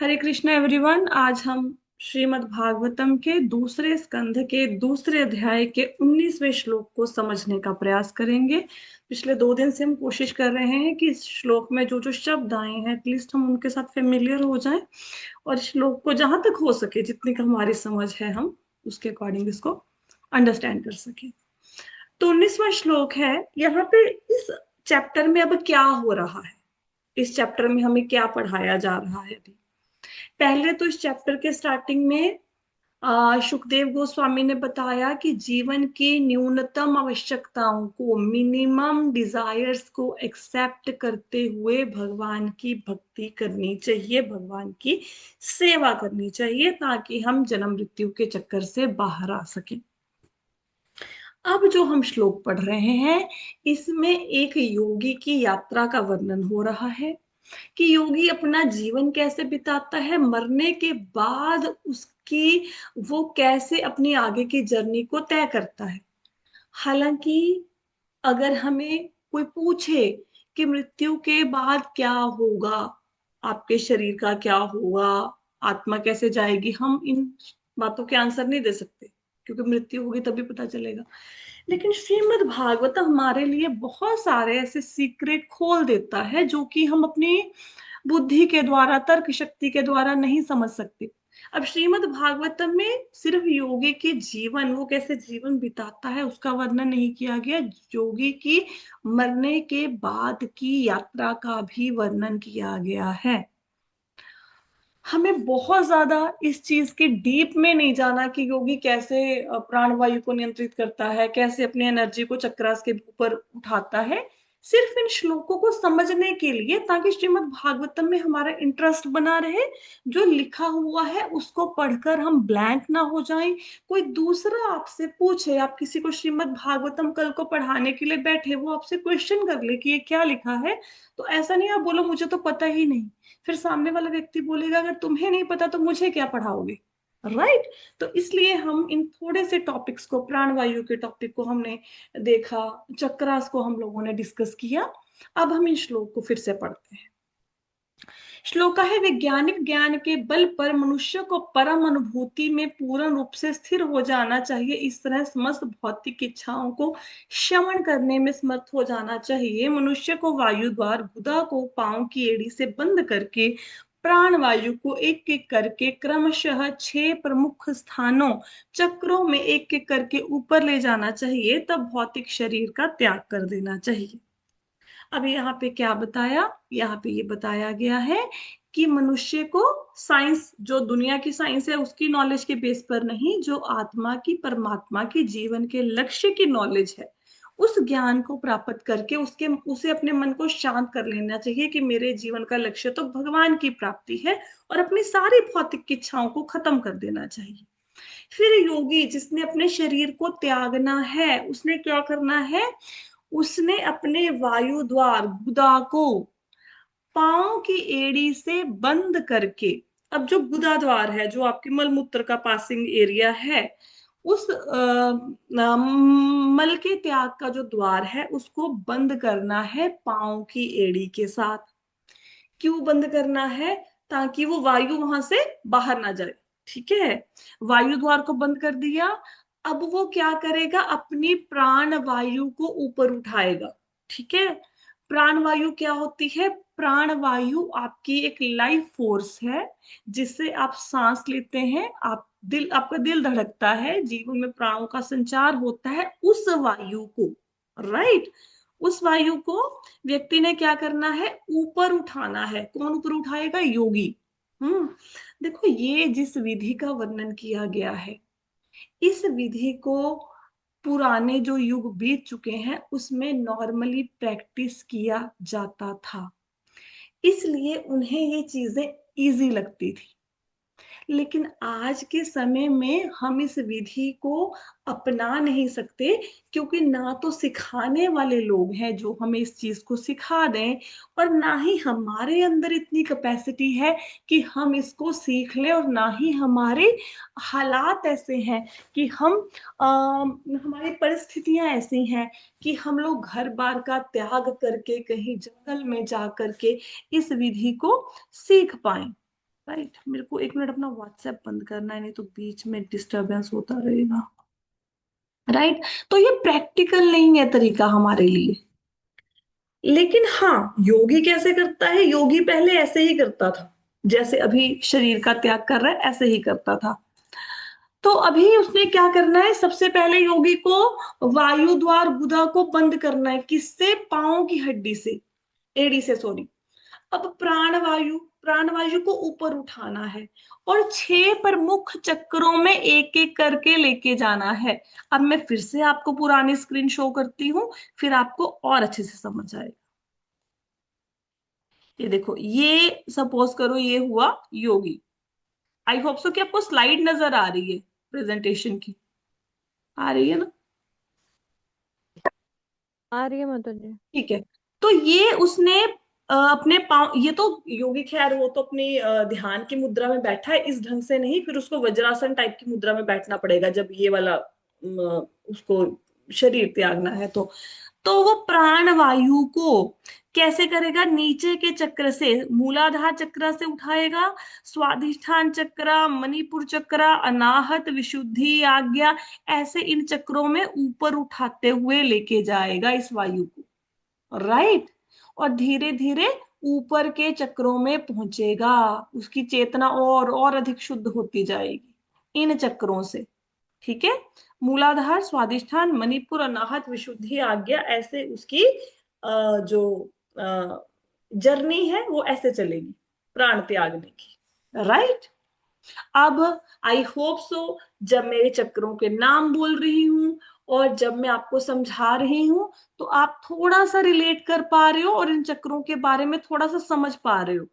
हरे Krishna everyone. आज हम श्रीमद् भागवतम के दूसरे स्कंध के दूसरे अध्याय के 19वें श्लोक को समझने का प्रयास करेंगे। पिछले 2 दिन से हम कोशिश कर रहे हैं कि इस श्लोक में जो जो शब्द आए हैं एटलीस्ट हम उनके साथ फेमिलियर हो जाएं और इस श्लोक को जहां तक हो सके, जितनी का हमारी समझ है, हम उसके अकॉर्डिंग इसको अंडरस्टैंड कर सके। तो 19वां श्लोक है। यहाँ पे इस चैप्टर में अब क्या हो रहा है, इस चैप्टर में हमें क्या पढ़ाया जा रहा है अभी। पहले तो इस चैप्टर के स्टार्टिंग में सुखदेव गोस्वामी ने बताया कि जीवन की न्यूनतम आवश्यकताओं को, मिनिमम डिजायर्स को एक्सेप्ट करते हुए भगवान की भक्ति करनी चाहिए, भगवान की सेवा करनी चाहिए, ताकि हम जन्म मृत्यु के चक्कर से बाहर आ सकें। अब जो हम श्लोक पढ़ रहे हैं इसमें एक योगी की यात्रा का वर्णन हो रहा है कि योगी अपना जीवन कैसे बिताता है, मरने के बाद उसकी वो कैसे अपनी आगे की जर्नी को तय करता है। हालांकि अगर हमें कोई पूछे कि मृत्यु के बाद क्या होगा, आपके शरीर का क्या होगा, आत्मा कैसे जाएगी, हम इन बातों के आंसर नहीं दे सकते, क्योंकि मृत्यु होगी तभी पता चलेगा। लेकिन श्रीमद् भागवत हमारे लिए बहुत सारे ऐसे सीक्रेट खोल देता है जो कि हम अपनी बुद्धि के द्वारा, तर्क शक्ति के द्वारा नहीं समझ सकते। अब श्रीमद् भागवतम में सिर्फ योगी के जीवन, वो कैसे जीवन बिताता है, उसका वर्णन नहीं किया गया, योगी की मरने के बाद की यात्रा का भी वर्णन किया गया है। हमें बहुत ज्यादा इस चीज के डीप में नहीं जाना कि योगी कैसे प्राणवायु को नियंत्रित करता है, कैसे अपनी एनर्जी को चक्रास के ऊपर उठाता है। सिर्फ इन श्लोकों को समझने के लिए, ताकि श्रीमद् भागवतम में हमारा इंटरेस्ट बना रहे, जो लिखा हुआ है उसको पढ़कर हम ब्लैंक ना हो जाएं। कोई दूसरा आपसे पूछे, आप किसी को श्रीमद् भागवतम कल को पढ़ाने के लिए बैठे, वो आपसे क्वेश्चन कर ले कि ये क्या लिखा है, तो ऐसा नहीं आप बोलो मुझे तो पता ही नहीं। फिर सामने वाला व्यक्ति बोलेगा अगर तुम्हें नहीं पता तो मुझे क्या पढ़ाओगे, राइट। तो इसलिए हम इन थोड़े से टॉपिक्स को, प्राणवायु के टॉपिक को हमने देखा, चक्रास को हम लोगों ने डिस्कस किया। अब हम इन श्लोक को फिर से पढ़ते हैं। श्लोक है, वैज्ञानिक ज्ञान के बल पर मनुष्य को परम अनुभूति में पूर्ण रूप से स्थिर हो जाना चाहिए। इस तरह समस्त भौतिक इच्छाओं को शमन करने में समर्थ हो जाना चाहिए। मनुष्य को वायु द्वार गुदा को पांव की एड़ी से बंद करके प्राण वायु को एक एक करके क्रमशः 6 प्रमुख स्थानों, चक्रों में एक एक करके ऊपर ले जाना चाहिए। तब भौतिक शरीर का त्याग कर देना चाहिए। अब यहाँ पे क्या बताया, यहाँ पे ये बताया गया है कि मनुष्य को साइंस, जो दुनिया की साइंस है उसकी नॉलेज के बेस पर नहीं, जो आत्मा की, परमात्मा की, जीवन के लक्ष्य की नॉलेज है, उस ज्ञान को प्राप्त करके उसे अपने मन को शांत कर लेना चाहिए कि मेरे जीवन का लक्ष्य तो भगवान की प्राप्ति है, और अपनी सारी भौतिक इच्छाओं को खत्म कर देना चाहिए। फिर योगी जिसने अपने शरीर को त्यागना है, उसने क्या करना है, उसने अपने वायु द्वार गुदा को पांव की एड़ी से बंद करके, अब जो गुदा द्वार है, जो आपके मलमूत्र का पासिंग एरिया है, उस मल के त्याग का जो द्वार है उसको बंद करना है पांव की एड़ी के साथ। क्यों बंद करना है? ताकि वो वायु वहां से बाहर ना जाए। ठीक है, वायु द्वार को बंद कर दिया। अब वो क्या करेगा, अपनी प्राण वायु को ऊपर उठाएगा। ठीक है, प्राण वायु क्या होती है? प्राण वायु आपकी एक लाइफ फोर्स है, जिससे आप सांस लेते हैं, आप दिल, आपका दिल धड़कता है, जीवन में प्राणों का संचार होता है, उस वायु को, राइट, उस वायु को व्यक्ति ने क्या करना है, ऊपर उठाना है। कौन ऊपर उठाएगा? योगी। हम्म, देखो ये जिस विधि का वर्णन किया गया है, इस विधि को पुराने जो युग बीत चुके हैं उसमें नॉर्मली प्रैक्टिस किया जाता था, इसलिए उन्हें ये चीजें इजी लगती थी। लेकिन आज के समय में हम इस विधि को अपना नहीं सकते, क्योंकि ना तो सिखाने वाले लोग हैं जो हमें इस चीज को सिखा दें, और ना ही हमारे अंदर इतनी कैपेसिटी है कि हम इसको सीख लें, और ना ही हमारे हालात ऐसे हैं कि हम हमारी परिस्थितियां ऐसी हैं कि हम लोग घर बार का त्याग करके कहीं जंगल में जा करके इस विधि को सीख पाए। राइट। मेरे को 1 मिनट अपना व्हाट्सएप बंद करना है, नहीं तो बीच में डिस्टरबेंस होता रहेगा। राइट। तो ये प्रैक्टिकल नहीं है तरीका हमारे लिए। लेकिन हाँ, योगी कैसे करता है? योगी पहले ऐसे ही करता था, जैसे अभी शरीर का त्याग कर रहा है ऐसे ही करता था। तो अभी उसने क्या करना है? सबसे पहले योगी को वायु द्वार गुदा को बंद करना है। किससे? पांव की हड्डी से, एड़ी से, सॉरी। अब प्राणवायु को ऊपर उठाना है और 6 प्रमुख चक्रों में एक एक करके लेके जाना है। अब मैं फिर से आपको पुरानी स्क्रीन शो करती हूँ, फिर आपको और अच्छे से समझ आएगा। ये देखो, ये सपोज करो ये हुआ योगी। आई होप सो कि आपको स्लाइड नजर आ रही है प्रेजेंटेशन की। आ रही है ना? आ रही है माता जी। ठीक है। तो ये उसने अपने पाँव, ये तो योगी खैर वो तो अपनी ध्यान की मुद्रा में बैठा है, इस ढंग से नहीं, फिर उसको वज्रासन टाइप की मुद्रा में बैठना पड़ेगा जब ये वाला उसको शरीर त्यागना है। तो वो प्राण वायु को कैसे करेगा? नीचे के चक्र से, मूलाधार चक्र से उठाएगा, स्वादिष्ठान चक्र, मणिपुर चक्र, अनाहत, विशुद्धि, आज्ञा, ऐसे इन चक्रों में ऊपर उठाते हुए लेके जाएगा इस वायु को। राइट। और धीरे धीरे ऊपर के चक्रों में पहुंचेगा, उसकी चेतना और अधिक शुद्ध होती जाएगी इन चक्रों से। ठीक है। मूलाधार, स्वादिष्ठान, मणिपुर, अनाहत, विशुद्धि, आज्ञा, ऐसे उसकी जो जर्नी है वो ऐसे चलेगी प्राण त्यागने की। राइट। अब आई होप सो जब मेरे चक्रों के नाम बोल रही हूं और जब मैं आपको समझा रही हूं तो आप थोड़ा सा रिलेट कर पा रहे हो और इन चक्रों के बारे में थोड़ा सा समझ पा रहे हो।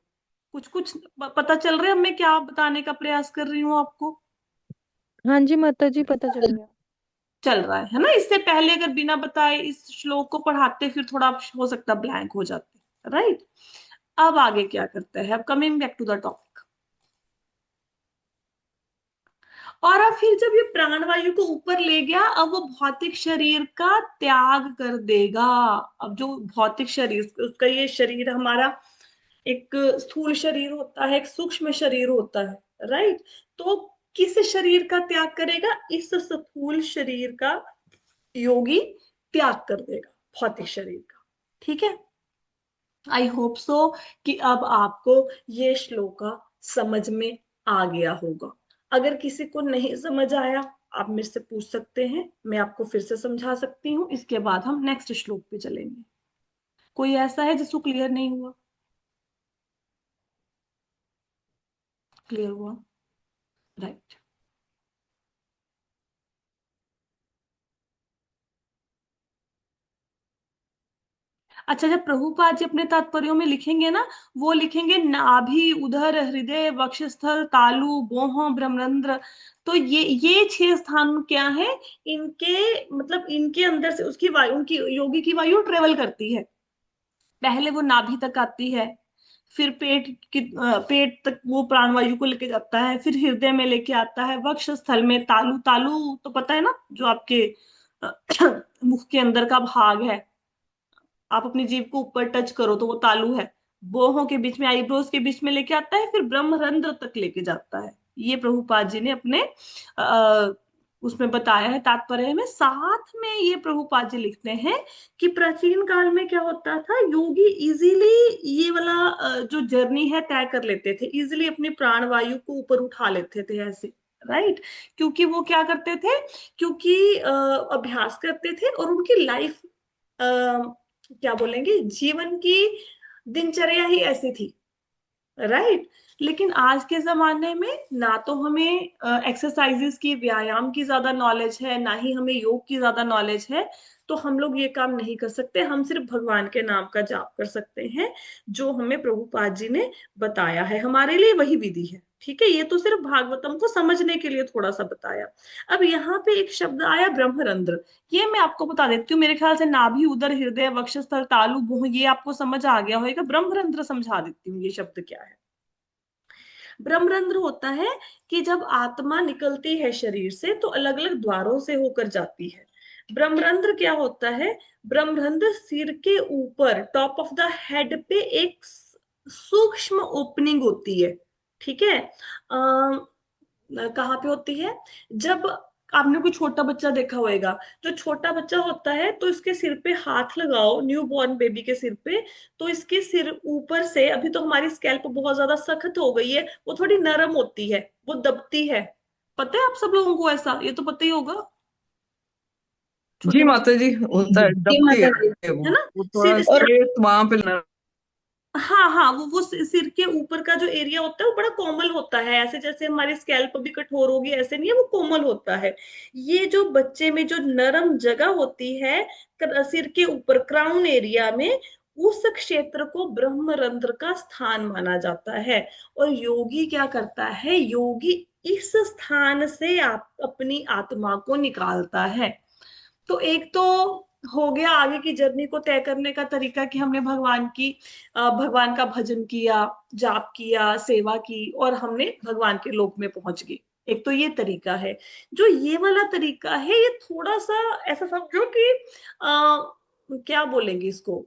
कुछ कुछ पता चल रहा है मैं क्या बताने का प्रयास कर रही हूँ आपको? हाँ जी माता जी, पता चल गया। चल रहा है ना? इससे पहले अगर बिना बताए इस श्लोक को पढ़ाते फिर थोड़ा हो सकता ब्लैंक हो जाते। राइट। अब आगे क्या करता है? अब coming back to the topic. और अब फिर जब ये प्राणवायु को ऊपर ले गया, अब वो भौतिक शरीर का त्याग कर देगा। अब जो भौतिक शरीर, उसका ये शरीर हमारा एक स्थूल शरीर होता है, एक सूक्ष्म शरीर होता है। राइट। तो किस शरीर का त्याग करेगा? इस स्थूल शरीर का योगी त्याग कर देगा, भौतिक शरीर का। ठीक है। आई होप सो कि अब आपको ये श्लोका समझ में आ गया होगा। अगर किसी को नहीं समझ आया, आप मेरे से पूछ सकते हैं, मैं आपको फिर से समझा सकती हूँ। इसके बाद हम नेक्स्ट श्लोक पे चलेंगे। कोई ऐसा है जिसको क्लियर नहीं हुआ? क्लियर हुआ? राइट। अच्छा, जब प्रभुपाद जी अपने तात्पर्यों में लिखेंगे ना, वो लिखेंगे नाभि, उदर, हृदय, वक्षस्थल, तालु, बोह, ब्रह्मरंध्र। तो ये 6 स्थान क्या है? इनके मतलब इनके अंदर से उसकी वायु, उनकी योगी की वायु ट्रेवल करती है। पहले वो नाभि तक आती है, फिर पेट तक वो प्राणवायु को लेके जाता है, फिर हृदय में लेके आता है, वक्ष स्थल में तालु, तालु तो पता है ना, जो आपके अ, मुख के अंदर का भाग है। आप अपनी जीभ को ऊपर टच करो तो वो तालु है। बोहों के बीच में, आईब्रोज के बीच में लेके आता है, फिर ब्रह्मरंध्र तक लेके जाता है। ये प्रभुपाद जी ने अपने आ, उसमें बताया है तात्पर्य में। साथ में ये प्रभुपाद जी लिखते हैं कि प्राचीन काल में क्या होता था, योगी इजीली ये वाला जो जर्नी है तय कर लेते थे, इजीली अपनी प्राणवायु को ऊपर उठा लेते थे ऐसे। राइट। क्योंकि वो क्या करते थे? क्योंकि अभ्यास करते थे और उनकी लाइफ, क्या बोलेंगे, जीवन की दिनचर्या ही ऐसी थी। राइट। लेकिन आज के जमाने में ना तो हमें एक्सरसाइजेस की, व्यायाम की ज्यादा नॉलेज है, ना ही हमें योग की ज्यादा नॉलेज है। तो हम लोग ये काम नहीं कर सकते, हम सिर्फ भगवान के नाम का जाप कर सकते हैं। जो हमें प्रभुपाद जी ने बताया है हमारे लिए वही विधि है। ठीक है। ये तो सिर्फ भागवतम को समझने के लिए थोड़ा सा बताया। अब यहाँ पे एक शब्द आया ब्रह्मरंध्र। ये मैं आपको बता देती हूँ। मेरे ख्याल से नाभि, उदर, हृदय, वक्षस्थल, तालु, गुह, ये आपको समझ आ गया होगा। ब्रह्मरंध्र समझा देती हूँ ये शब्द क्या है। ब्रह्मरंध्र होता है कि जब आत्मा निकलती है शरीर से तो अलग अलग द्वारों से होकर जाती है। ब्रह्मरंध्र क्या होता है? ब्रह्मरंध्र सिर के ऊपर, टॉप ऑफ द हेड पे एक सूक्ष्म ओपनिंग होती है। ठीक है। कहाँ पे होती है? जब आपने कोई छोटा बच्चा देखा होएगा, जो छोटा बच्चा होता है तो इसके सिर पे हाथ लगाओ, न्यू बॉर्न बेबी के सिर पे, तो इसके सिर ऊपर से, अभी तो हमारी स्कैल्प बहुत ज्यादा सख्त हो गई है, वो थोड़ी नरम होती है, वो दबती है। पता है आप सब लोगों को? ऐसा ये तो पता ही होगा, जी छोटे बच्चे। माता जी, होता है, जी दबती माता जी। है है ना? वो थोड़ा सिर सिर स्ट्रेट वहां पे हाँ हाँ, वो सिर के ऊपर का जो एरिया होता है वो बड़ा कोमल होता है, ऐसे जैसे हमारी स्कैल्प भी कठोर होगी ऐसे नहीं है, वो कोमल होता है। ये जो बच्चे में जो नरम जगह होती है सिर के ऊपर क्राउन एरिया में, उस क्षेत्र को ब्रह्मरंध्र का स्थान माना जाता है। और योगी क्या करता है? योगी इस स्थान से आप अपनी आत्मा को निकालता है। तो एक तो हो गया आगे की जर्नी को तय करने का तरीका कि हमने भगवान का भजन किया, जाप किया, सेवा की, और हमने भगवान के लोक में पहुंच गए। एक तो ये तरीका है। जो ये वाला तरीका है, ये थोड़ा सा ऐसा समझो कि क्या बोलेंगे इसको,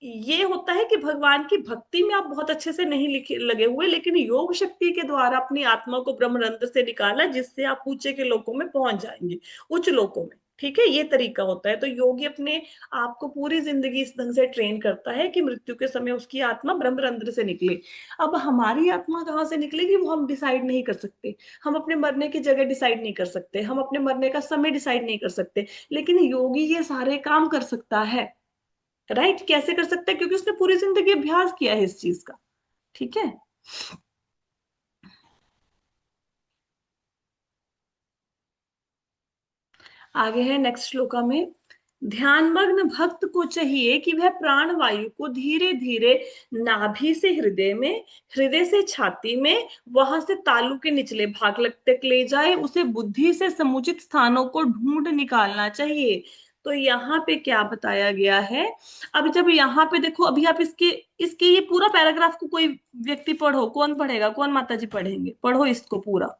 ये होता है कि भगवान की भक्ति में आप बहुत अच्छे से नहीं लिखे लगे हुए, लेकिन योग शक्ति के द्वारा अपनी आत्मा को ब्रह्मरंध्र से निकाला, जिससे आप ऊंचे के लोकों में पहुंच जाएंगे, उच्च लोकों में। ठीक है, ये तरीका होता है। तो योगी अपने आप को पूरी जिंदगी इस ढंग से ट्रेन करता है कि मृत्यु के समय उसकी आत्मा ब्रह्मरंध्र से निकले। अब हमारी आत्मा कहाँ से निकलेगी वो हम डिसाइड नहीं कर सकते। हम अपने मरने की जगह डिसाइड नहीं कर सकते, हम अपने मरने का समय डिसाइड नहीं कर सकते, लेकिन योगी ये सारे काम कर सकता है। राइट? कैसे कर सकता है? क्योंकि उसने पूरी जिंदगी अभ्यास किया है इस चीज का। ठीक है। आगे है नेक्स्ट श्लोका में, ध्यानमग्न भक्त को चाहिए कि वह प्राण वायु को धीरे धीरे नाभि से हृदय में, हृदय से छाती में, वहां से तालू के निचले भाग तक ले जाए। उसे बुद्धि से समुचित स्थानों को ढूंढ निकालना चाहिए। तो यहाँ पे क्या बताया गया है? अब जब यहाँ पे देखो, अभी आप इसके इसके ये पूरा पैराग्राफ को कोई व्यक्ति पढ़ो, कौन पढ़ेगा? कौन माता जी पढ़ेंगे? पढ़ो इसको पूरा,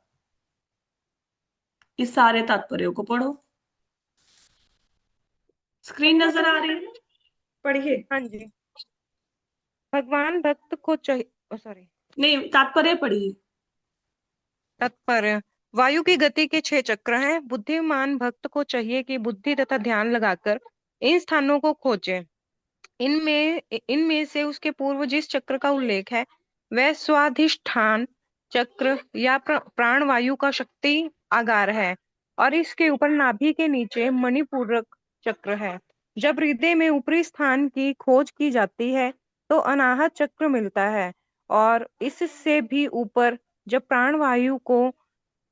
इस सारे तात्पर्यों को पढ़ो। स्क्रीन नजर आ रही है? पढ़िए। हाँ जी। भगवान भक्त को चाहिए, सॉरी, नहीं, तात्पर्य पढ़िए। तात्पर्य। वायु की गति के 6 चक्र हैं। बुद्धिमान भक्त को चाहिए कि बुद्धि तथा ध्यान लगाकर इन स्थानों को खोजे। इनमें इनमें से उसके पूर्व जिस चक्र का उल्लेख है वह स्वाधिष्ठान चक्र या प्राण वायु का शक्ति आगार है, और इसके ऊपर नाभि के नीचे मणिपूरक चक्र है। जब हृदय में ऊपरी स्थान की खोज की जाती है तो अनाहत चक्र मिलता है, और इससे भी ऊपर जब प्राण वायु को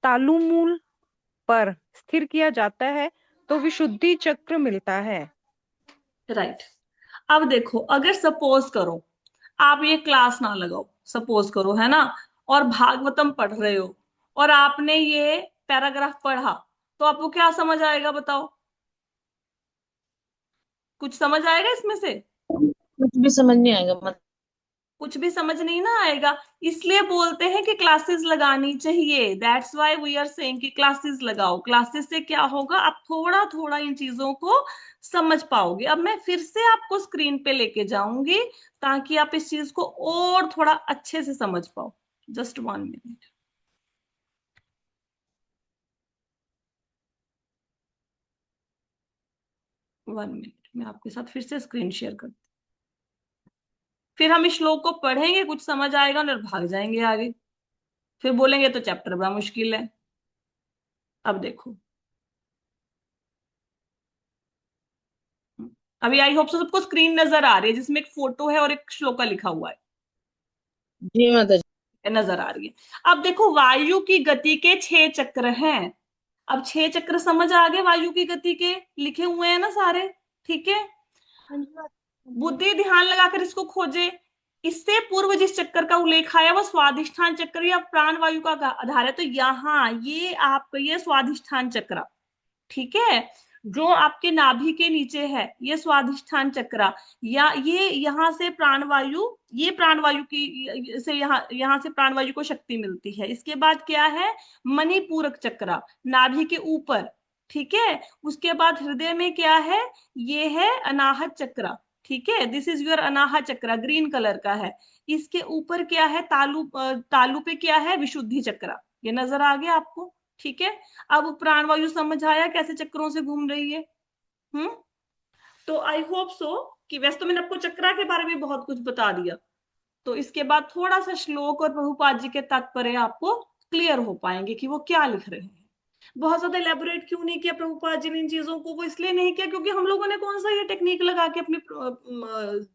तालुमूल पर स्थिर किया जाता है तो विशुद्धि चक्र मिलता है। राइट। अब देखो, अगर सपोज करो आप ये क्लास ना लगाओ, सपोज करो, है ना, और भागवतम पढ़ रहे हो, और आपने ये पैराग्राफ पढ़ा, तो आपको क्या समझ आएगा बताओ? कुछ समझ आएगा इसमें से? कुछ भी समझ नहीं आएगा मत। कुछ भी समझ नहीं ना आएगा। इसलिए बोलते हैं कि क्लासेस लगानी चाहिए। That's why we are saying कि क्लासेस लगाओ। क्लासेस से क्या होगा? आप थोड़ा थोड़ा इन चीजों को समझ पाओगे। अब मैं फिर से आपको स्क्रीन पे लेके जाऊंगी ताकि आप इस चीज को और थोड़ा अच्छे से समझ पाओ। Just 1 minute. 1 मिनट, मैं आपके साथ फिर से स्क्रीन शेयर करती हूँ। फिर हम इस श्लोक को पढ़ेंगे, कुछ समझ आएगा और भाग जाएंगे आगे। फिर बोलेंगे तो चैप्टर बड़ा मुश्किल है। अब देखो, अभी आई होप सबको स्क्रीन नजर आ रही है जिसमें एक फोटो है और एक श्लोका लिखा हुआ है। जी माता जी। नजर आ रही है? अब देखो, वायु की गति के 6 चक्र हैं। अब 6 चक्र समझ आ गए वायु की गति के? लिखे हुए हैं ना सारे? ठीक है। हाँ जी, हाँ जी। बुद्धि ध्यान लगाकर इसको खोजे। इससे पूर्व जिस चक्कर का उल्लेख आया वो स्वाधिष्ठान चक्र या प्राण वायु का आधार है। तो यहाँ ये आपका ये स्वाधिष्ठान चक्र, ठीक है, जो आपके नाभि के नीचे है, ये स्वाधिष्ठान चक्र, या ये यहाँ से प्राणवायु, ये प्राणवायु की से यहाँ से प्राणवायु को शक्ति मिलती है। इसके बाद क्या है? मणिपूरक चक्र, नाभि के ऊपर। ठीक है। उसके बाद हृदय में क्या है? ये है अनाहत चक्र। ठीक है, दिस इज योर अनाहा चक्र, ग्रीन कलर का है। इसके ऊपर क्या है, तालु तालु पे क्या है, विशुद्धि चक्र, ये नजर आ गया आपको। ठीक है, अब प्राणवायु समझ आया कैसे चक्रों से घूम रही है। हम्म। तो आई होप सो कि वैसे तो मैंने आपको चक्रा के बारे में बहुत कुछ बता दिया, तो इसके बाद थोड़ा सा श्लोक और प्रभुपाद जी के तात्पर्य आपको क्लियर हो पाएंगे कि वो क्या लिख रहे हैं। बहुत ज्यादा इलेबोरेट क्यों नहीं किया प्रभुपाद जी ने इन चीजों को, वो इसलिए नहीं किया क्योंकि हम लोगों ने कौन सा ये टेक्निक लगा के अपने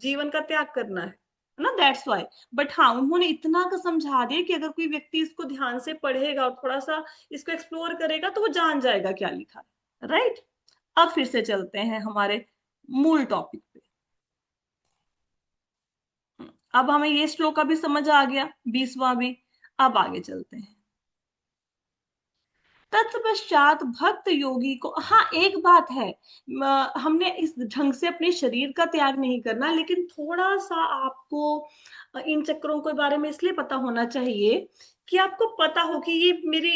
जीवन का त्याग करना है ना, दैट्स वाई। बट हाँ, उन्होंने इतना का समझा दिया कि अगर कोई व्यक्ति इसको ध्यान से पढ़ेगा और थोड़ा सा इसको एक्सप्लोर करेगा तो वो जान जाएगा क्या लिखा है, राइट। अब फिर से चलते हैं हमारे मूल टॉपिक पे। अब हमें ये श्लोक भी समझ आ गया, 20वां भी। अब आगे चलते हैं। तत्पश्चात भक्त योगी को, हाँ एक बात है, हमने इस ढंग से अपने शरीर का त्याग नहीं करना, लेकिन थोड़ा सा आपको इन चक्रों के बारे में इसलिए पता होना चाहिए कि आपको पता हो कि ये मेरी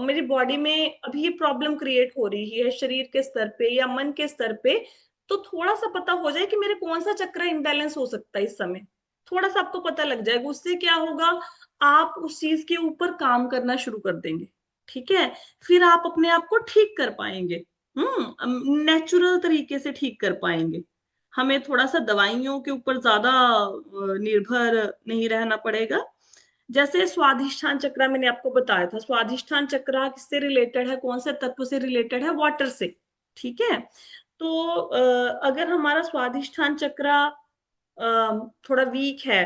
मेरी बॉडी में अभी ये प्रॉब्लम क्रिएट हो रही है शरीर के स्तर पे या मन के स्तर पे। तो थोड़ा सा पता हो जाए कि मेरे कौन सा चक्र इम्बैलेंस हो सकता है इस समय, थोड़ा सा आपको पता लग जाएगा। उससे क्या होगा, आप उस चीज के ऊपर काम करना शुरू कर देंगे। ठीक है, फिर आप अपने आप को ठीक कर पाएंगे, नेचुरल तरीके से ठीक कर पाएंगे। हमें थोड़ा सा दवाइयों के ऊपर ज्यादा निर्भर नहीं रहना पड़ेगा। जैसे स्वादिष्ठान चक्र मैंने आपको बताया था, स्वादिष्ठान चक्र किससे रिलेटेड है, कौन से तत्व से रिलेटेड है, वाटर से। ठीक है, तो अगर हमारा स्वादिष्ठान चक्र थोड़ा वीक है,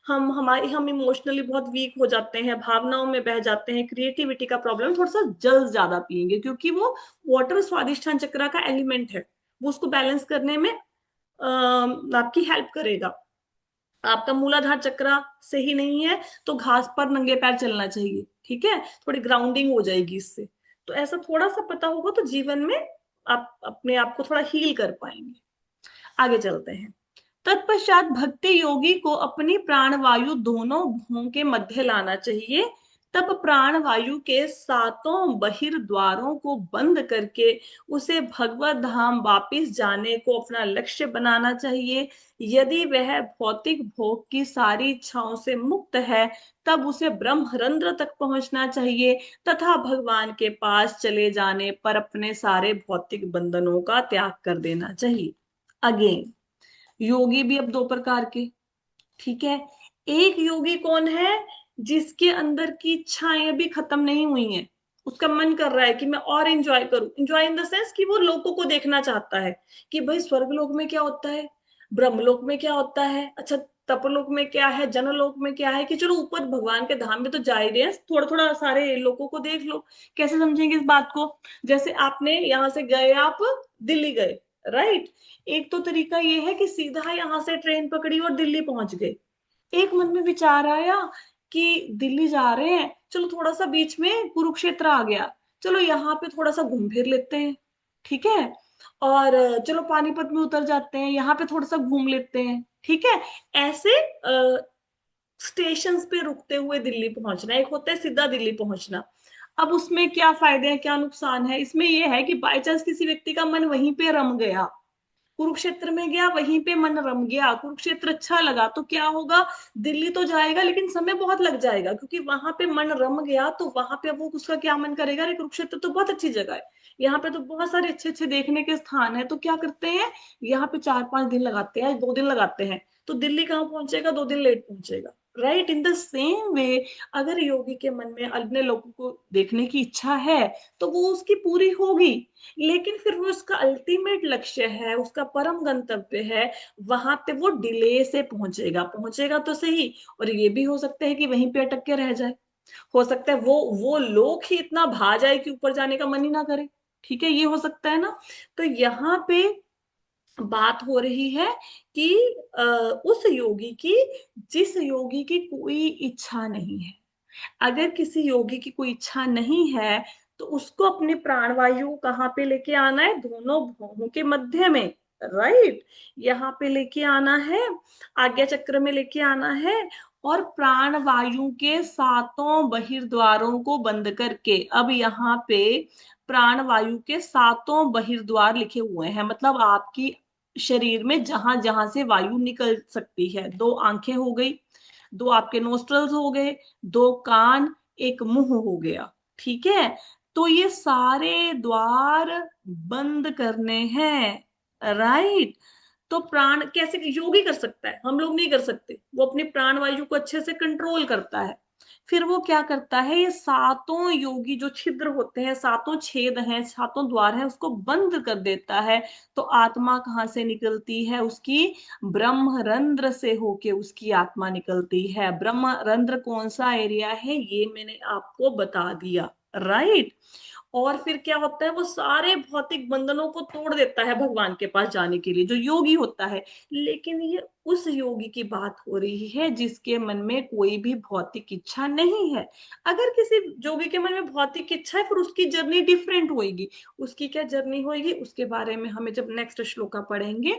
हम इमोशनली बहुत वीक हो जाते हैं, भावनाओं में बह जाते हैं, क्रिएटिविटी का प्रॉब्लम, थोड़ा सा जल ज्यादा पिएंगे क्योंकि वो वाटर स्वादिष्ठान चक्र का एलिमेंट है, वो उसको बैलेंस करने में आपकी हेल्प करेगा। आपका मूलाधार चक्र सही नहीं है तो घास पर नंगे पैर चलना चाहिए, ठीक है, थोड़ी ग्राउंडिंग हो जाएगी इससे। तो ऐसा थोड़ा सा पता होगा तो जीवन में आप अपने आप को थोड़ा हील कर पाएंगे। आगे चलते हैं। तत्पश्चात भक्ति योगी को अपनी प्राण वायु दोनों भुवों के मध्य लाना चाहिए। तब प्राण वायु के सातों बहिर्द्वारों को बंद करके उसे भगवत धाम वापिस जाने को अपना लक्ष्य बनाना चाहिए। यदि वह भौतिक भोग की सारी इच्छाओं से मुक्त है तब उसे ब्रह्मरंध्र तक पहुंचना चाहिए तथा भगवान के पास चले जाने पर अपने सारे भौतिक बंधनों का त्याग कर देना चाहिए। अगेन, योगी भी अब दो प्रकार के, ठीक है। एक योगी कौन है, जिसके अंदर की इच्छाएं अभी खत्म नहीं हुई हैं, उसका मन कर रहा है कि मैं और एंजॉय करूं, एंजॉय इन द सेंस कि वो लोगों को देखना चाहता है कि भाई स्वर्गलोक में क्या होता है, ब्रह्मलोक में क्या होता है, अच्छा तपलोक में क्या है, जनलोक में क्या है, कि चलो ऊपर भगवान के धाम में तो जा ही रहे हैं, थोड़ा थोड़ा सारे लोगों को देख लो। कैसे समझेंगे इस बात को, जैसे आपने यहां से गए, आप दिल्ली गए, राइट। एक तो तरीका ये है कि सीधा यहां से ट्रेन पकड़ी और दिल्ली पहुंच गए। एक मन में विचार आया कि दिल्ली जा रहे हैं, चलो थोड़ा सा बीच में कुरुक्षेत्र आ गया, चलो यहाँ पे थोड़ा सा घूम फिर लेते हैं, ठीक है। और चलो पानीपत में उतर जाते हैं, यहाँ पे थोड़ा सा घूम लेते हैं, ठीक है। ऐसे स्टेशन पे रुकते हुए दिल्ली पहुंचना, एक होता है सीधा दिल्ली पहुंचना। अब उसमें क्या फायदे हैं क्या नुकसान है, इसमें यह है कि बाई चांस किसी व्यक्ति का मन वहीं पे रम गया, कुरुक्षेत्र में गया, वहीं पे मन रम गया, कुरुक्षेत्र अच्छा लगा, तो क्या होगा, दिल्ली तो जाएगा लेकिन समय बहुत लग जाएगा, क्योंकि वहां पे मन रम गया तो वहां पे वो उसका क्या मन करेगा, अरे कुरुक्षेत्र तो बहुत अच्छी जगह है, यहाँ पे तो बहुत सारे अच्छे अच्छे देखने के स्थान है, तो क्या करते हैं, यहाँ पे 4-5 दिन लगाते हैं, 2 दिन लगाते हैं, तो दिल्ली कहाँ पहुंचेगा, 2 दिन लेट पहुंचेगा। Right, in the same way, अगर योगी के मन में अन्य लोगों को देखने की इच्छा है तो वो उसकी पूरी होगी, लेकिन फिर वो उसका अल्टीमेट लक्ष्य है, उसका परम गंतव्य है, वहां पे वो डिले से पहुंचेगा, पहुंचेगा तो सही, और ये भी हो सकता है कि वहीं पे अटक के रह जाए, हो सकता है वो लोग ही इतना भा जाए कि ऊपर जाने का मन ही ना करे, ठीक है, ये हो सकता है ना। तो यहाँ पे बात हो रही है कि उस योगी की, जिस योगी की कोई इच्छा नहीं है, अगर किसी योगी की कोई इच्छा नहीं है तो उसको अपने प्राणवायु कहाँ पे लेके आना है, दोनों भौहों के मध्य में, राइट, यहाँ पे लेके आना है, आज्ञा चक्र में लेके आना है, और प्राण वायु के सातों बहिर्द्वारों को बंद करके, अब यहाँ पे प्राण वायु के सातों बहिर्द्वार लिखे हुए हैं, मतलब आपकी शरीर में जहां जहां से वायु निकल सकती है। दो आंखें हो गई, दो आपके नोस्ट्रल्स हो गए, दो कान, एक मुंह हो गया। ठीक है, तो ये सारे द्वार बंद करने हैं, राइट। तो प्राण कैसे योगी कर सकता है, हम लोग नहीं कर सकते। वो अपनी प्राण वायु को अच्छे से कंट्रोल करता है। फिर वो क्या करता है, ये सातों योगी जो छिद्र होते हैं, सातों छेद हैं, सातों द्वार हैं, उसको बंद कर देता है। तो आत्मा कहाँ से निकलती है, उसकी ब्रह्मरंध्र से होके उसकी आत्मा निकलती है। ब्रह्मरंध्र कौन सा एरिया है, ये मैंने आपको बता दिया, राइट। और फिर क्या होता है, वो सारे भौतिक बंधनों को तोड़ देता है भगवान के पास जाने के लिए, जो योगी होता है। लेकिन ये उस योगी की बात हो रही है जिसके मन में कोई भी भौतिक इच्छा नहीं है। अगर किसी योगी के मन में भौतिक इच्छा है, फिर उसकी जर्नी डिफरेंट होगी। उसकी क्या जर्नी होगी, उसके बारे में हमें जब नेक्स्ट श्लोका पढ़ेंगे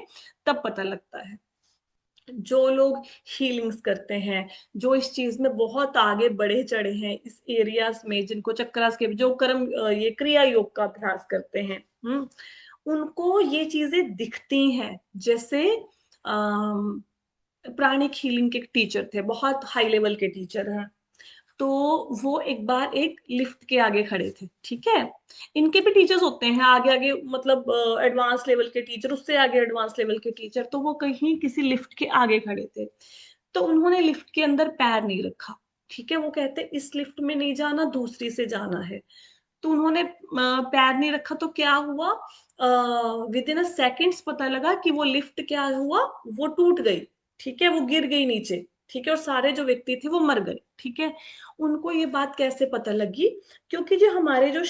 तब पता लगता है। जो लोग हीलिंग्स करते हैं, जो इस चीज में बहुत आगे बढ़े चढ़े हैं, इस एरियाज में, जिनको चक्रास के जो कर्म ये क्रिया योग का अभ्यास करते हैं, उनको ये चीजें दिखती हैं। जैसे प्राणिक हीलिंग के टीचर थे, बहुत हाई लेवल के टीचर हैं। तो वो एक बार एक लिफ्ट के आगे खड़े थे, ठीक है। इनके भी टीचर्स होते हैं आगे आगे, मतलब एडवांस लेवल के टीचर, उससे आगे एडवांस लेवल के टीचर। तो वो कहीं किसी लिफ्ट के आगे खड़े थे, तो उन्होंने लिफ्ट के अंदर पैर नहीं रखा। ठीक है, वो कहते इस लिफ्ट में नहीं जाना, दूसरी से जाना है। तो उन्होंने पैर नहीं रखा, तो क्या हुआ, विद इन अ सेकेंड्स पता लगा कि वो लिफ्ट क्या हुआ, वो टूट गई। ठीक है, वो गिर गई नीचे। ठीक है, और सारे जो व्यक्ति थे वो मर गए। ठीक है, उनको ये बात कैसे पता लगी, क्योंकि जो हमारे जो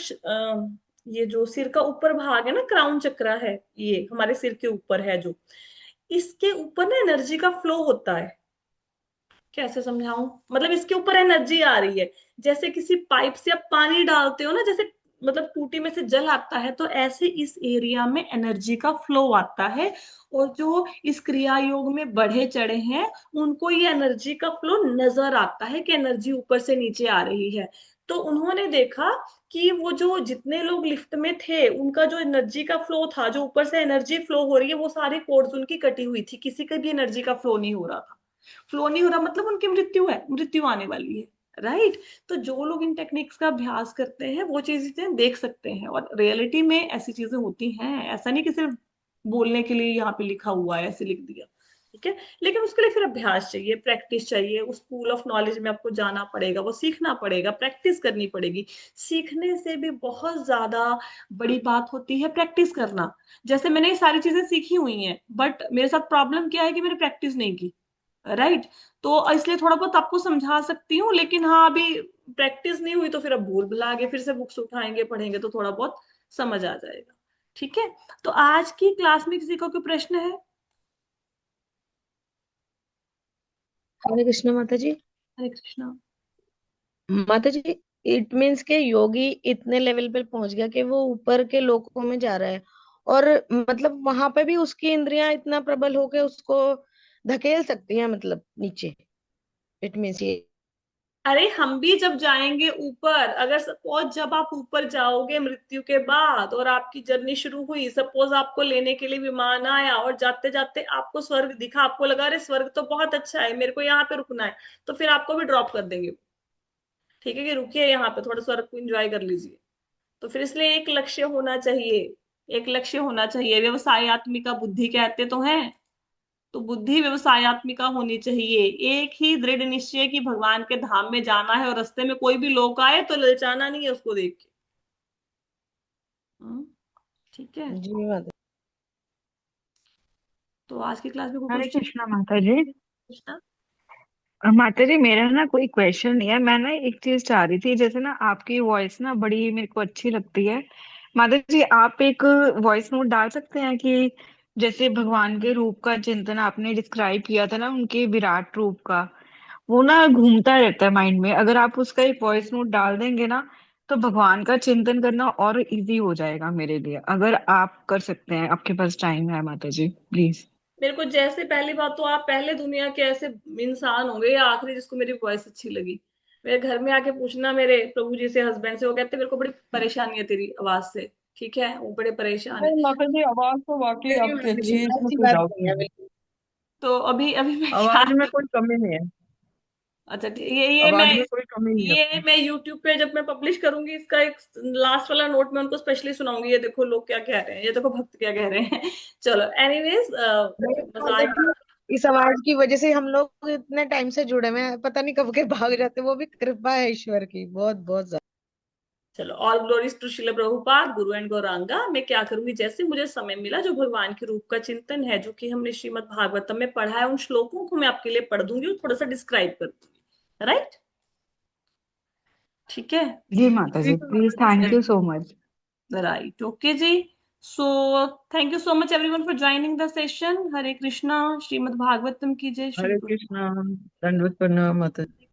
ये जो सिर का ऊपर भाग है ना, क्राउन चक्रा है, ये हमारे सिर के ऊपर है जो, इसके ऊपर ना एनर्जी का फ्लो होता है। कैसे समझाऊं, मतलब इसके ऊपर एनर्जी आ रही है। जैसे किसी पाइप से आप पानी डालते हो ना, जैसे मतलब टूटी में से जल आता है, तो ऐसे इस एरिया में एनर्जी का फ्लो आता है। और जो इस क्रिया योग में बढ़े चढ़े हैं, उनको ये एनर्जी का फ्लो नजर आता है कि एनर्जी ऊपर से नीचे आ रही है। तो उन्होंने देखा कि वो जो जितने लोग लिफ्ट में थे, उनका जो एनर्जी का फ्लो था, जो ऊपर से एनर्जी फ्लो हो रही है, वो सारी कॉर्ड्स उनकी कटी हुई थी, किसी का भी एनर्जी का फ्लो नहीं हो रहा था। फ्लो नहीं हो रहा मतलब उनकी मृत्यु है, मृत्यु आने वाली है, राइट। तो जो लोग इन टेक्निक्स का अभ्यास करते हैं वो चीजें देख सकते हैं, और रियलिटी में ऐसी चीजें होती हैं। ऐसा नहीं कि सिर्फ बोलने के लिए यहाँ पे लिखा हुआ है, ऐसे लिख दिया। ठीक है, लेकिन उसके लिए फिर अभ्यास चाहिए, प्रैक्टिस चाहिए। उस पूल ऑफ नॉलेज में आपको जाना पड़ेगा, वो सीखना पड़ेगा, प्रैक्टिस करनी पड़ेगी। सीखने से भी बहुत ज्यादा बड़ी बात होती है प्रैक्टिस करना। जैसे मैंने ये सारी चीजें सीखी हुई हैं, बट मेरे साथ प्रॉब्लम क्या है कि मैंने प्रैक्टिस नहीं की, राइट। तो इसलिए थोड़ा बहुत आपको समझा सकती हूँ, लेकिन हाँ, अभी प्रैक्टिस नहीं हुई तो फिर अब भूल भुला गए, फिर से बुक्स उठाएंगे पढ़ेंगे तो थोड़ा बहुत समझ आ जाएगा। ठीक है, तो आज की क्लास में किसी को कोई प्रश्न है? हरे कृष्ण माता जी। हरे कृष्णा। माता जी, इट मीन्स के योगी इतने लेवल पे पहुंच गया कि वो ऊपर के लोकों में जा रहा है, और मतलब वहां पे भी उसकी इंद्रियां इतना प्रबल होके उसको धकेल सकती हैं, मतलब नीचे। इट मीन्स ये। अरे हम भी जब जाएंगे ऊपर, अगर सपोज जब आप ऊपर जाओगे मृत्यु के बाद, और आपकी जर्नी शुरू हुई, सपोज आपको लेने के लिए विमान आया, और जाते जाते आपको स्वर्ग दिखा, आपको लगा अरे स्वर्ग तो बहुत अच्छा है, मेरे को यहाँ पे रुकना है, तो फिर आपको भी ड्रॉप कर देंगे। ठीक है, कि रुकिए यहाँ पे थोड़ा स्वर्ग को एंजॉय कर लीजिए। तो फिर इसलिए एक लक्ष्य होना चाहिए, एक लक्ष्य होना चाहिए। व्यवसायत्मिका बुद्धि कहते तो हैं, तो बुद्धि व्यवसायत्मिका होनी चाहिए। एक ही दृढ़ निश्चय कि भगवान के धाम में जाना है, और रास्ते में कोई भी लोग आए तो ललचाना नहीं है उसको देख के। हम्म, ठीक है। जी माता तो आज की क्लास में कोई हरे क्वेश्चन? कृष्णा माता जी। पूछना। माता जी, मेरा ना कोई क्वेश्चन नहीं है। मैं ना एक चीज चाह रही थी, जैसे ना आपकी वॉइस ना बड़ी मेरे को अच्छी लगती है। माता जी, आप एक वॉइस नोट डाल सकते हैं कि जैसे भगवान के रूप का चिंतन आपने डिस्क्राइब किया था ना, उनके विराट रूप का, वो ना घूमता रहता है माइंड में। अगर आप उसका एक वॉइस नोट डाल देंगे ना, तो भगवान का चिंतन करना और इजी हो जाएगा मेरे लिए। अगर आप कर सकते हैं, आपके पास टाइम है माता जी, प्लीज। मेरे को जैसे, पहली बात तो आप पहले दुनिया के ऐसे इंसान होंगे या आखिरी जिसको मेरी वॉइस अच्छी लगी। मेरे घर में आके पूछना मेरे प्रभु जी से, हस्बैंड से, वो कहते मेरे को बड़ी परेशानी है तेरी आवाज से। ठीक है, वो बड़े परेशान है। नहीं माता जी, आवाज तो वाकई नहीं आपकी माता अच्छी जी, है, इसमें ऐसी कोई बात डाउट नहीं है नहीं है। बिल्कुल। तो अभी अभी मैं क्या, आवाज में कोई कमी नहीं है। अच्छा ये मैं, आवाज में कोई कमी नहीं है ये अपनी। मैं YouTube पे जब मैं पब्लिश करूंगी इसका एक लास्ट वाला नोट मैं उनको स्पेशली सुनाऊंगी, ये देखो लोग क्या कह रहे हैं, ये देखो भक्त क्या कह रहे हैं। चलो एनीवेज, नहीं मजा माता आया। जी, इस आवाज की वजह से हम लोग इतने टाइम से जुड़े हुए हैं, पता नहीं कब के भाग जाते, वो भी कृपा है ईश्वर की, बहुत बहुत ज्यादा। चलो, all glories to Srila Prabhupada guru and Gauranga. मैं क्या करूंगी, जैसे मुझे समय मिला, जो भगवान के रूप का चिंतन है, जो कि हमने श्रीमद् भागवतम में पढ़ा है, उन श्लोकों को मैं आपके लिए पढ़ दूंगी और थोड़ा सा डिस्क्राइब कर दूंगी, राइट? ठीक है, जी माता जी, ठीक है प्लीज, माता जी, thank thank you you. So much. Right, okay जी। So thank you so much everyone for joining the session. Hare Krishna, Shrimad Bhagavatam की जय, श्री हरे गुरु। कृष्णा, दंडवत प्रणाम माता जी।